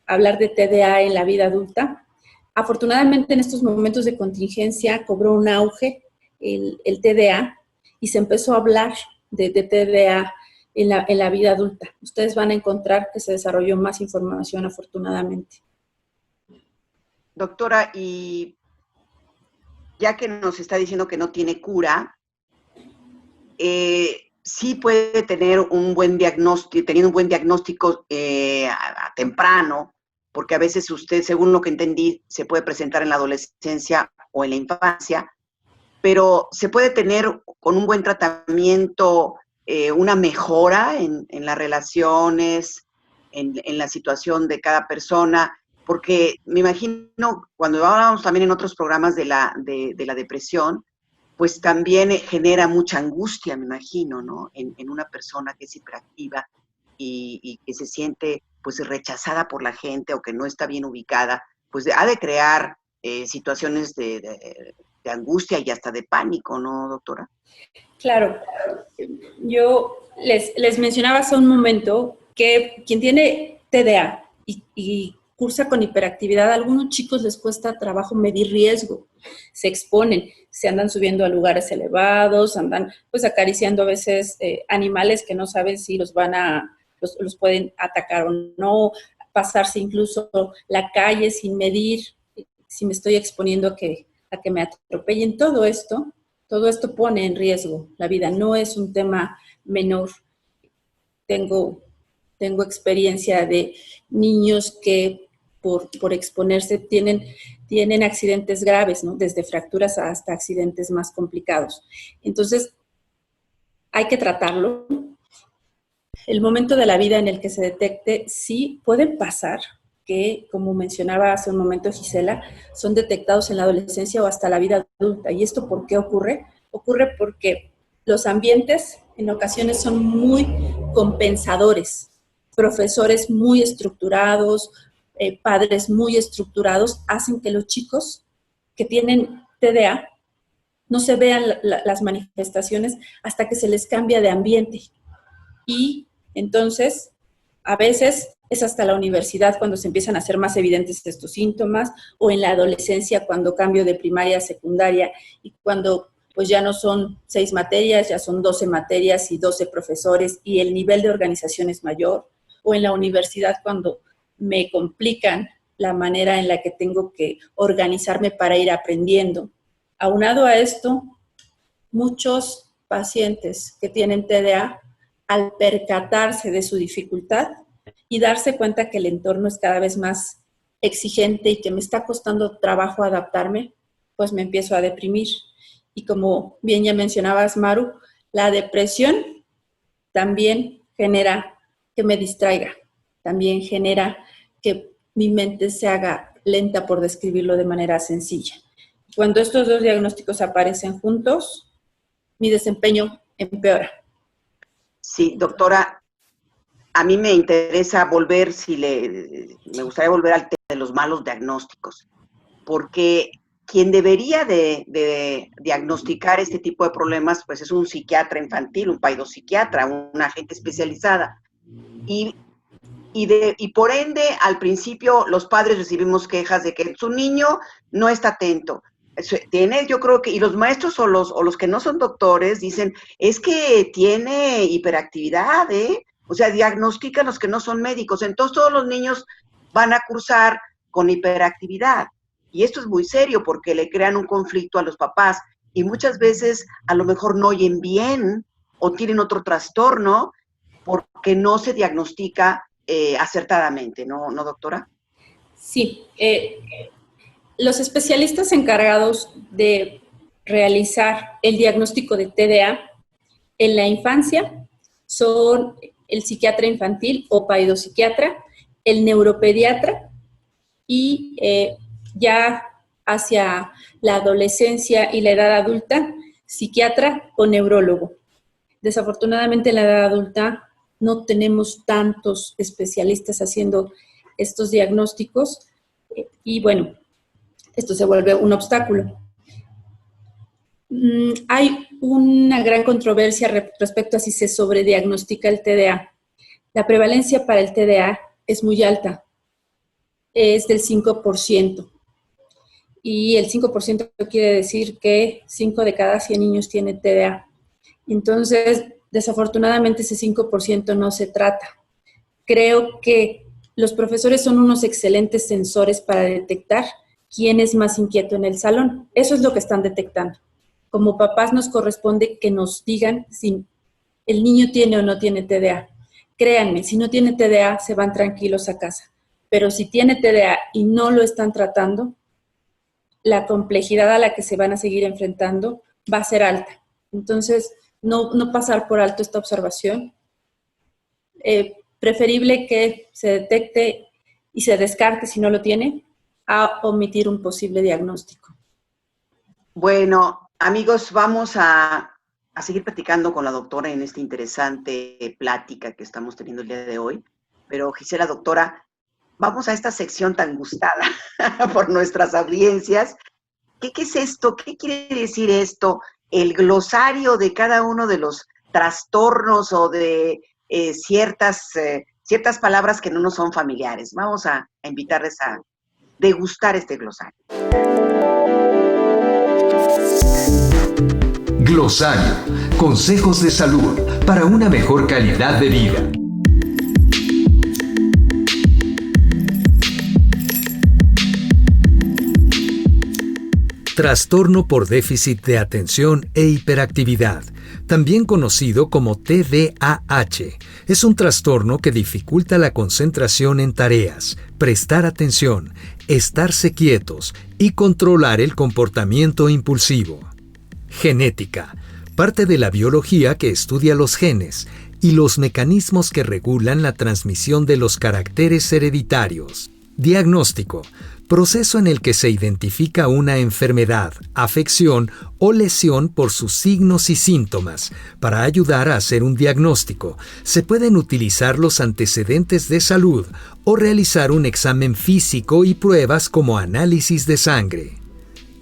hablar de TDA en la vida adulta. Afortunadamente, en estos momentos de contingencia cobró un auge el TDA y se empezó a hablar de TDA en la vida adulta. Ustedes van a encontrar que se desarrolló más información, afortunadamente. Doctora, y ya que nos está diciendo que no tiene cura, sí puede tener un buen diagnóstico, teniendo un buen diagnóstico temprano, porque a veces usted, según lo que entendí, se puede presentar en la adolescencia o en la infancia, pero se puede tener con un buen tratamiento una mejora en las relaciones, en la situación de cada persona, porque me imagino, cuando hablábamos también en otros programas de la depresión, pues también genera mucha angustia, me imagino, ¿no? En una persona que es hiperactiva y que se siente pues rechazada por la gente o que no está bien ubicada, pues ha de crear situaciones de angustia y hasta de pánico, ¿no, doctora? Claro. Yo les mencionaba hace un momento que quien tiene TDA y cursa con hiperactividad, a algunos chicos les cuesta trabajo medir riesgo, se exponen, se andan subiendo a lugares elevados, andan pues acariciando a veces animales que no saben si los pueden atacar o no, pasarse incluso la calle sin medir si me estoy exponiendo a que me atropellen. Todo esto pone en riesgo la vida, no es un tema menor. Tengo experiencia de niños que por exponerse tienen accidentes graves, ¿no? Desde fracturas hasta accidentes más complicados. Entonces, hay que tratarlo. El momento de la vida en el que se detecte, sí puede pasar que, como mencionaba hace un momento Gisela, son detectados en la adolescencia o hasta la vida adulta. ¿Y esto por qué ocurre? Ocurre porque los ambientes en ocasiones son muy compensadores. Profesores muy estructurados, padres muy estructurados, hacen que los chicos que tienen TDA no se vean las manifestaciones hasta que se les cambia de ambiente. Y entonces, a veces es hasta la universidad cuando se empiezan a hacer más evidentes estos síntomas, o en la adolescencia cuando cambio de primaria a secundaria y cuando pues ya no son 6 materias, ya son 12 materias y 12 profesores, y el nivel de organización es mayor. O en la universidad, cuando me complican la manera en la que tengo que organizarme para ir aprendiendo. Aunado a esto, muchos pacientes que tienen TDA, al percatarse de su dificultad y darse cuenta que el entorno es cada vez más exigente y que me está costando trabajo adaptarme, pues me empiezo a deprimir. Y como bien ya mencionabas, Maru, la depresión también genera que me distraiga, también genera que mi mente se haga lenta, por describirlo de manera sencilla. Cuando estos dos diagnósticos aparecen juntos, mi desempeño empeora. Sí, doctora, a mí me interesa volver, me gustaría volver al tema de los malos diagnósticos, porque quien debería de diagnosticar este tipo de problemas, pues es un psiquiatra infantil, un paidopsiquiatra, una agente especializada. Y por ende, al principio, los padres recibimos quejas de que su niño no está atento. Yo creo que, y los maestros o los que no son doctores dicen, es que tiene hiperactividad, ¿eh? O sea, diagnostican los que no son médicos. Entonces, todos los niños van a cursar con hiperactividad. Y esto es muy serio porque le crean un conflicto a los papás y muchas veces a lo mejor no oyen bien o tienen otro trastorno porque no se diagnostica acertadamente, ¿no, doctora? Sí, los especialistas encargados de realizar el diagnóstico de TDA en la infancia son el psiquiatra infantil o paidopsiquiatra, el neuropediatra y ya hacia la adolescencia y la edad adulta, psiquiatra o neurólogo. Desafortunadamente en la edad adulta no tenemos tantos especialistas haciendo estos diagnósticos y bueno, esto se vuelve un obstáculo. Hay una gran controversia respecto a si se sobrediagnostica el TDA. La prevalencia para el TDA es muy alta, es del 5%. Y el 5% quiere decir que 5 de cada 100 niños tiene TDA. Entonces, desafortunadamente ese 5% no se trata. Creo que los profesores son unos excelentes sensores para detectar quién es más inquieto en el salón. Eso es lo que están detectando. Como papás nos corresponde que nos digan si el niño tiene o no tiene TDA. Créanme, si no tiene TDA, se van tranquilos a casa. Pero si tiene TDA y no lo están tratando, la complejidad a la que se van a seguir enfrentando va a ser alta. Entonces, no pasar por alto esta observación. Preferible que se detecte y se descarte si no lo tiene, a omitir un posible diagnóstico. Bueno, amigos, vamos a seguir platicando con la doctora en esta interesante plática que estamos teniendo el día de hoy. Pero, Gisela, doctora, vamos a esta sección tan gustada por nuestras audiencias. ¿Qué es esto? ¿Qué quiere decir esto? El glosario de cada uno de los trastornos o de ciertas palabras que no nos son familiares. Vamos a invitarles a degustar este glosario. Glosario. Consejos de salud para una mejor calidad de vida. Trastorno por déficit de atención e hiperactividad, también conocido como TDAH, es un trastorno que dificulta la concentración en tareas, prestar atención, estarse quietos y controlar el comportamiento impulsivo. Genética, parte de la biología que estudia los genes y los mecanismos que regulan la transmisión de los caracteres hereditarios. Diagnóstico, proceso en el que se identifica una enfermedad, afección o lesión por sus signos y síntomas. Para ayudar a hacer un diagnóstico, se pueden utilizar los antecedentes de salud o realizar un examen físico y pruebas como análisis de sangre.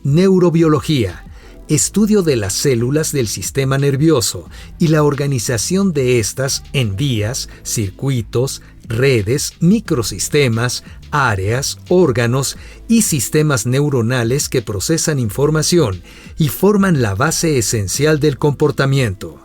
Neurobiología, estudio de las células del sistema nervioso y la organización de estas en vías, circuitos, redes, microsistemas, áreas, órganos y sistemas neuronales que procesan información y forman la base esencial del comportamiento.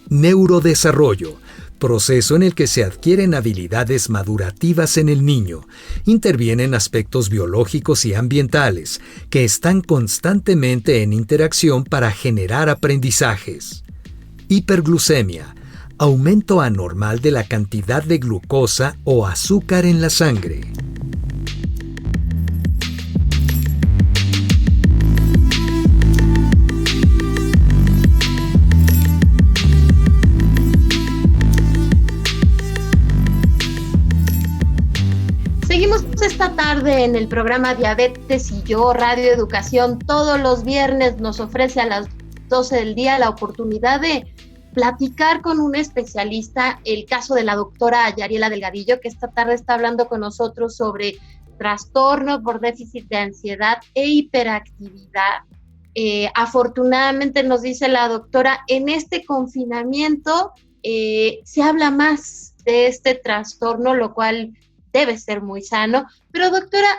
Neurodesarrollo, proceso en el que se adquieren habilidades madurativas en el niño. Intervienen aspectos biológicos y ambientales que están constantemente en interacción para generar aprendizajes. Hiperglucemia, aumento anormal de la cantidad de glucosa o azúcar en la sangre. Seguimos esta tarde en el programa Diabetes y Yo, Radio Educación. Todos los viernes nos ofrece a las 12 del día la oportunidad de platicar con un especialista, el caso de la doctora Yariela Delgadillo, que esta tarde está hablando con nosotros sobre trastorno por déficit de ansiedad e hiperactividad. Afortunadamente, nos dice la doctora, en este confinamiento se habla más de este trastorno, lo cual debe ser muy sano. Pero doctora,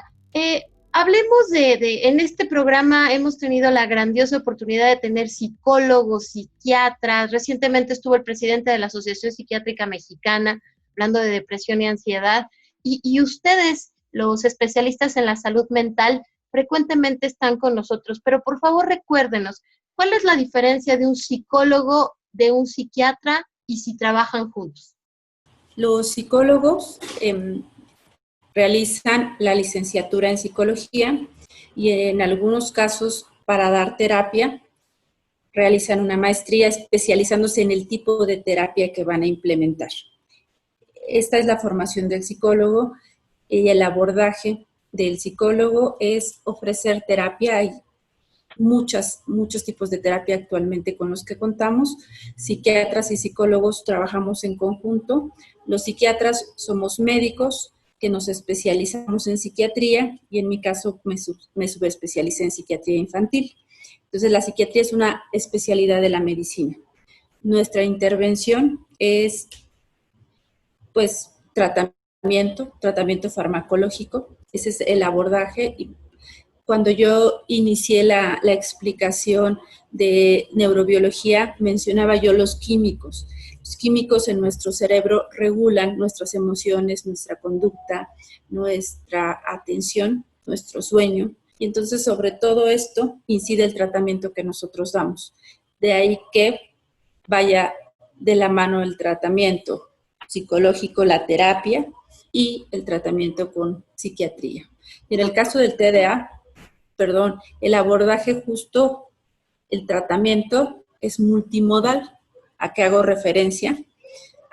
hablemos en este programa hemos tenido la grandiosa oportunidad de tener psicólogos, psiquiatras. Recientemente estuvo el presidente de la Asociación Psiquiátrica Mexicana hablando de depresión y ansiedad. Y ustedes, los especialistas en la salud mental, frecuentemente están con nosotros. Pero por favor recuérdenos, ¿cuál es la diferencia de un psicólogo, de un psiquiatra y si trabajan juntos? Los psicólogos realizan la licenciatura en psicología y en algunos casos para dar terapia realizan una maestría especializándose en el tipo de terapia que van a implementar. Esta es la formación del psicólogo y el abordaje del psicólogo es ofrecer terapia. Hay muchos tipos de terapia actualmente con los que contamos. Psiquiatras y psicólogos trabajamos en conjunto. Los psiquiatras somos médicos que nos especializamos en psiquiatría y en mi caso me subespecialicé en psiquiatría infantil. Entonces la psiquiatría es una especialidad de la medicina. Nuestra intervención es pues tratamiento farmacológico, ese es el abordaje. Y cuando yo inicié la explicación de neurobiología, mencionaba yo los químicos. Los químicos en nuestro cerebro regulan nuestras emociones, nuestra conducta, nuestra atención, nuestro sueño. Y entonces sobre todo esto incide el tratamiento que nosotros damos. De ahí que vaya de la mano el tratamiento psicológico, la terapia y el tratamiento con psiquiatría. Y en el caso del TDA, el abordaje justo, el tratamiento es multimodal. ¿A qué hago referencia?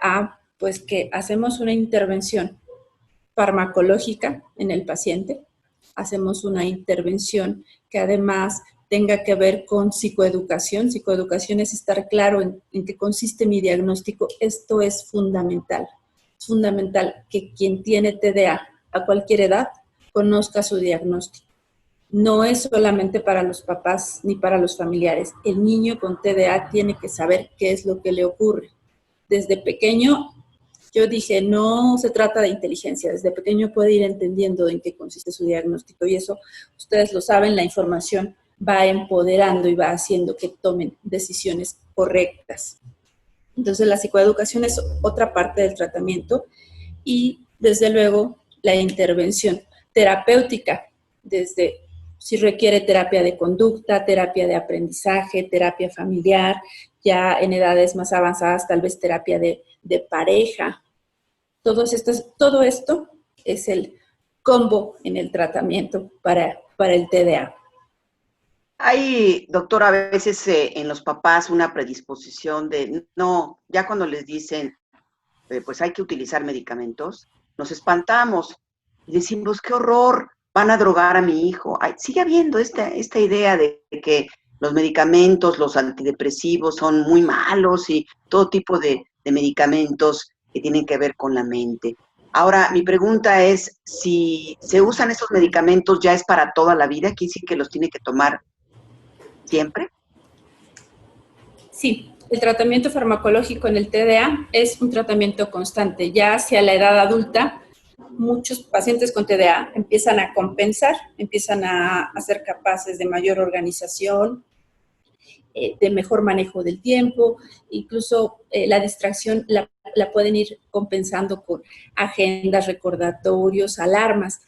A pues que hacemos una intervención farmacológica en el paciente, hacemos una intervención que además tenga que ver con psicoeducación. Psicoeducación es estar claro en qué consiste mi diagnóstico. Esto es fundamental. Es fundamental que quien tiene TDA a cualquier edad conozca su diagnóstico. No es solamente para los papás ni para los familiares. El niño con TDA tiene que saber qué es lo que le ocurre. Desde pequeño, yo dije, no se trata de inteligencia. Desde pequeño puede ir entendiendo en qué consiste su diagnóstico. Y eso, ustedes lo saben, la información va empoderando y va haciendo que tomen decisiones correctas. Entonces, la psicoeducación es otra parte del tratamiento y, desde luego, la intervención terapéutica, desde si requiere terapia de conducta, terapia de aprendizaje, terapia familiar, ya en edades más avanzadas, tal vez terapia de pareja. Todo esto es el combo en el tratamiento para el TDA. Hay, doctora, a veces en los papás una predisposición de, no, ya cuando les dicen, pues hay que utilizar medicamentos, nos espantamos y decimos, qué horror, van a drogar a mi hijo. Ay, sigue habiendo esta idea de que los medicamentos, los antidepresivos son muy malos y todo tipo de medicamentos que tienen que ver con la mente. Ahora, mi pregunta es, si se usan esos medicamentos, ¿ya es para toda la vida? ¿Quiere decir que los tiene que tomar siempre? Sí, el tratamiento farmacológico en el TDA es un tratamiento constante. Ya hacia la edad adulta, muchos pacientes con TDA empiezan a compensar, empiezan a ser capaces de mayor organización, de mejor manejo del tiempo, incluso la distracción la pueden ir compensando con agendas, recordatorios, alarmas,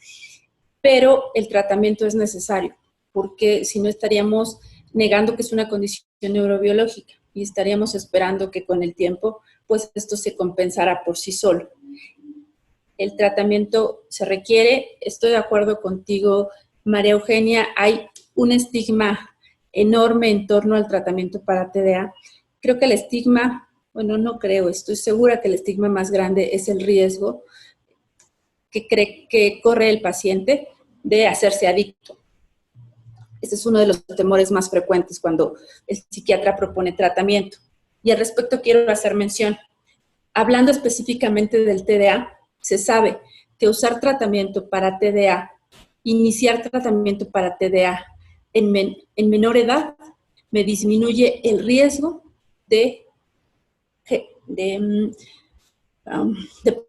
pero el tratamiento es necesario, porque si no estaríamos negando que es una condición neurobiológica y estaríamos esperando que con el tiempo, pues esto se compensara por sí solo. El tratamiento se requiere, estoy de acuerdo contigo, María Eugenia, hay un estigma enorme en torno al tratamiento para TDA. Creo que el estigma, bueno, no creo, estoy segura que el estigma más grande es el riesgo que corre el paciente de hacerse adicto. Este es uno de los temores más frecuentes cuando el psiquiatra propone tratamiento. Y al respecto quiero hacer mención. Hablando específicamente del TDA, se sabe que usar tratamiento para TDA, iniciar tratamiento para TDA en menor edad, me disminuye el riesgo de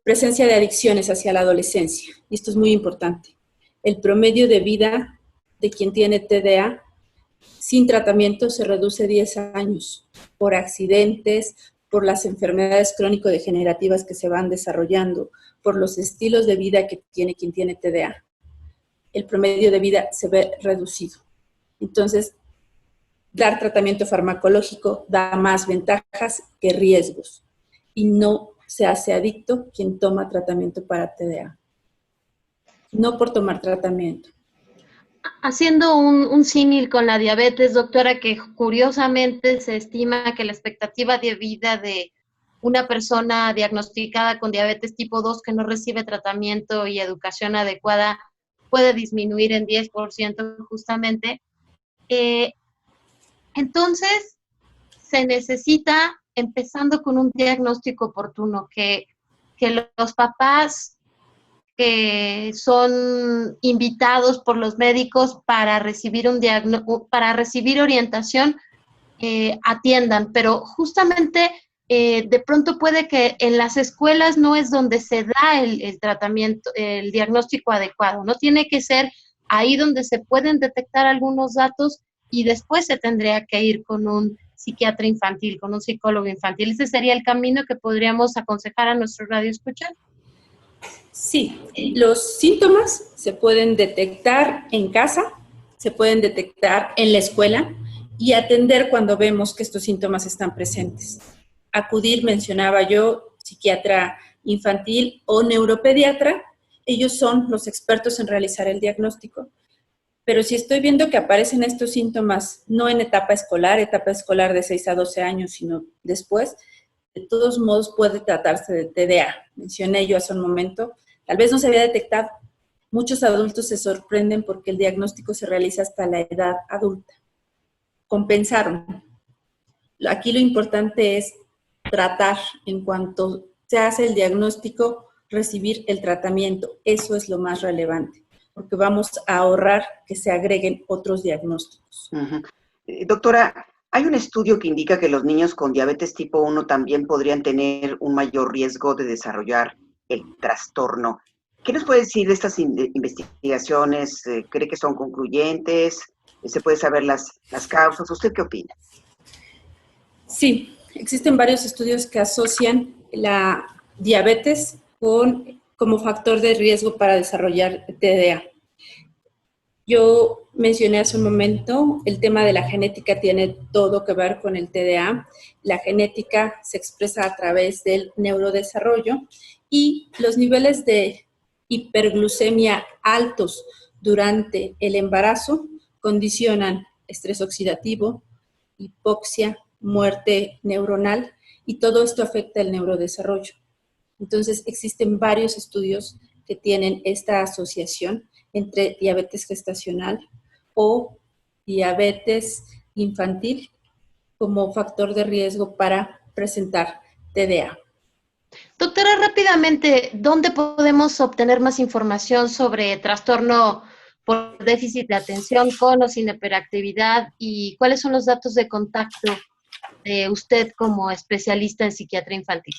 presencia de adicciones hacia la adolescencia. Y esto es muy importante. El promedio de vida de quien tiene TDA sin tratamiento se reduce 10 años por accidentes, por las enfermedades crónico-degenerativas que se van desarrollando, por los estilos de vida que tiene quien tiene TDA. El promedio de vida se ve reducido. Entonces, dar tratamiento farmacológico da más ventajas que riesgos y no se hace adicto quien toma tratamiento para TDA. No por tomar tratamiento. Haciendo un símil con la diabetes, doctora, que curiosamente se estima que la expectativa de vida de una persona diagnosticada con diabetes tipo 2 que no recibe tratamiento y educación adecuada puede disminuir en 10% justamente. Entonces, se necesita, empezando con un diagnóstico oportuno, que los papás que son invitados por los médicos para recibir para recibir orientación, atiendan, pero justamente de pronto puede que en las escuelas no es donde se da el tratamiento, el diagnóstico adecuado, no tiene que ser ahí donde se pueden detectar algunos datos y después se tendría que ir con un psiquiatra infantil, con un psicólogo infantil. Ese sería el camino que podríamos aconsejar a nuestro radioescuchas. Sí, los síntomas se pueden detectar en casa, se pueden detectar en la escuela y atender cuando vemos que estos síntomas están presentes. Acudir, mencionaba yo, psiquiatra infantil o neuropediatra, ellos son los expertos en realizar el diagnóstico. Pero si estoy viendo que aparecen estos síntomas no en etapa escolar de 6 a 12 años, sino después, de todos modos puede tratarse de TDA. Mencioné yo hace un momento, tal vez no se había detectado. Muchos adultos se sorprenden porque el diagnóstico se realiza hasta la edad adulta. Compensaron. Aquí lo importante es tratar en cuanto se hace el diagnóstico, recibir el tratamiento. Eso es lo más relevante, porque vamos a ahorrar que se agreguen otros diagnósticos. Doctora, hay un estudio que indica que los niños con diabetes tipo 1 también podrían tener un mayor riesgo de desarrollar el trastorno. ¿Qué nos puede decir de estas investigaciones? ¿Cree que son concluyentes? ¿Se puede saber las causas? ¿Usted qué opina? Sí, existen varios estudios que asocian la diabetes como factor de riesgo para desarrollar TDA. Yo mencioné hace un momento, el tema de la genética tiene todo que ver con el TDA. La genética se expresa a través del neurodesarrollo y los niveles de hiperglucemia altos durante el embarazo condicionan estrés oxidativo, hipoxia, muerte neuronal y todo esto afecta el neurodesarrollo. Entonces existen varios estudios que tienen esta asociación entre diabetes gestacional o diabetes infantil como factor de riesgo para presentar TDA. Doctora, rápidamente, ¿dónde podemos obtener más información sobre trastorno por déficit de atención con o sin hiperactividad y cuáles son los datos de contacto de usted como especialista en psiquiatría infantil?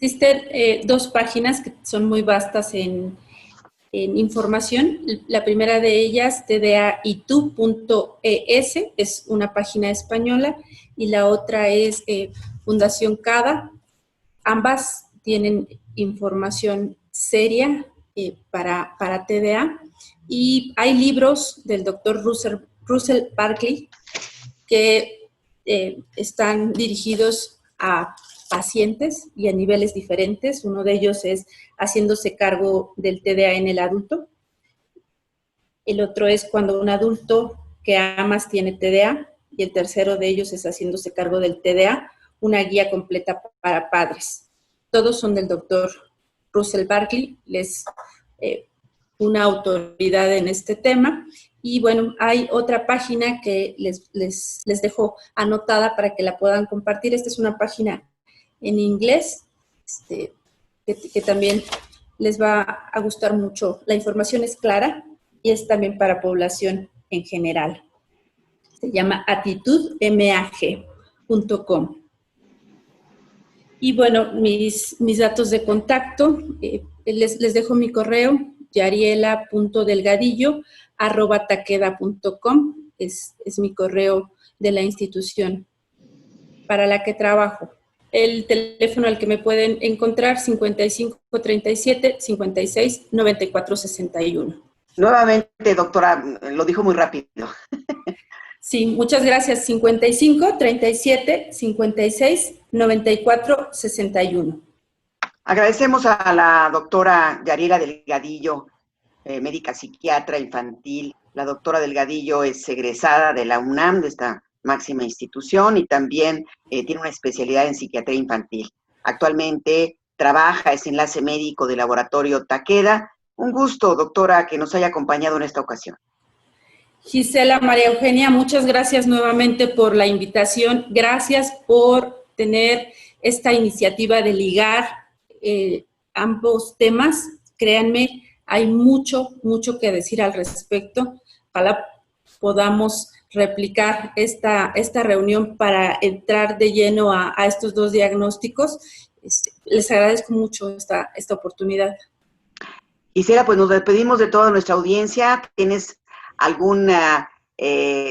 Existen 2 páginas que son muy vastas en información. La primera de ellas, tdaitu.es, es una página española, y la otra es Fundación CADA. Ambas tienen información seria para TDA, y hay libros del doctor Russell Barkley que están dirigidos a pacientes y a niveles diferentes. Uno de ellos es Haciéndose cargo del TDA en el adulto. El otro es Cuando un adulto que amas tiene TDA. Y el tercero de ellos es Haciéndose cargo del TDA, una guía completa para padres. Todos son del doctor Russell Barkley, una autoridad en este tema. Y bueno, hay otra página que les dejo anotada para que la puedan compartir. Esta es una página en inglés, que también les va a gustar mucho. La información es clara y es también para población en general. Se llama atitudmag.com. Y bueno, mis datos de contacto, les dejo mi correo, yariela.delgadillo@takeda.com, es mi correo de la institución para la que trabajo. El teléfono al que me pueden encontrar, 55 37 56 94 61. Nuevamente, doctora, lo dijo muy rápido. Sí, muchas gracias. 55 37 56 94 61. Agradecemos a la doctora Yariela Delgadillo, médica psiquiatra infantil. La doctora Delgadillo es egresada de la UNAM, de esta máxima institución, y también tiene una especialidad en psiquiatría infantil. Actualmente trabaja, es enlace médico del laboratorio Takeda. Un gusto, doctora, que nos haya acompañado en esta ocasión. Gisela, María Eugenia, muchas gracias nuevamente por la invitación. Gracias por tener esta iniciativa de ligar ambos temas. Créanme, hay mucho que decir al respecto. Ojalá podamos replicar esta reunión para entrar de lleno a estos 2 diagnósticos. Les agradezco mucho esta oportunidad. Gisela, pues nos despedimos de toda nuestra audiencia. ¿Tienes alguna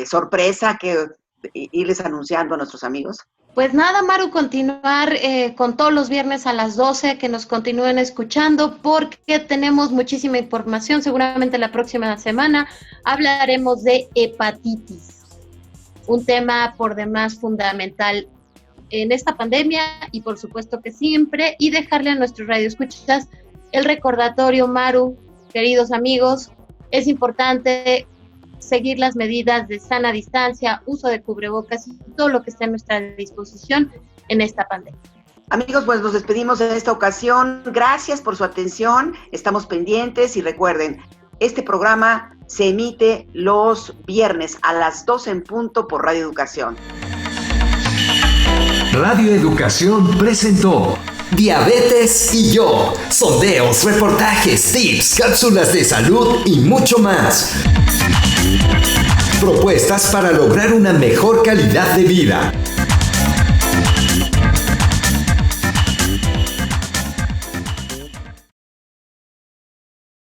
sorpresa que irles anunciando a nuestros amigos? Pues nada, Maru, continuar con todos los viernes a las 12, que nos continúen escuchando, porque tenemos muchísima información. Seguramente la próxima semana hablaremos de hepatitis, un tema por demás fundamental en esta pandemia y por supuesto que siempre, y dejarle a nuestros radioescuchas el recordatorio, Maru, queridos amigos, es importante seguir las medidas de sana distancia, uso de cubrebocas y todo lo que esté a nuestra disposición en esta pandemia. Amigos, pues nos despedimos en esta ocasión. Gracias por su atención. Estamos pendientes y recuerden, este programa se emite los viernes a las 12 en punto por Radio Educación. Radio Educación presentó Diabetes y yo. Sondeos, reportajes, tips, cápsulas de salud y mucho más. Propuestas para lograr una mejor calidad de vida.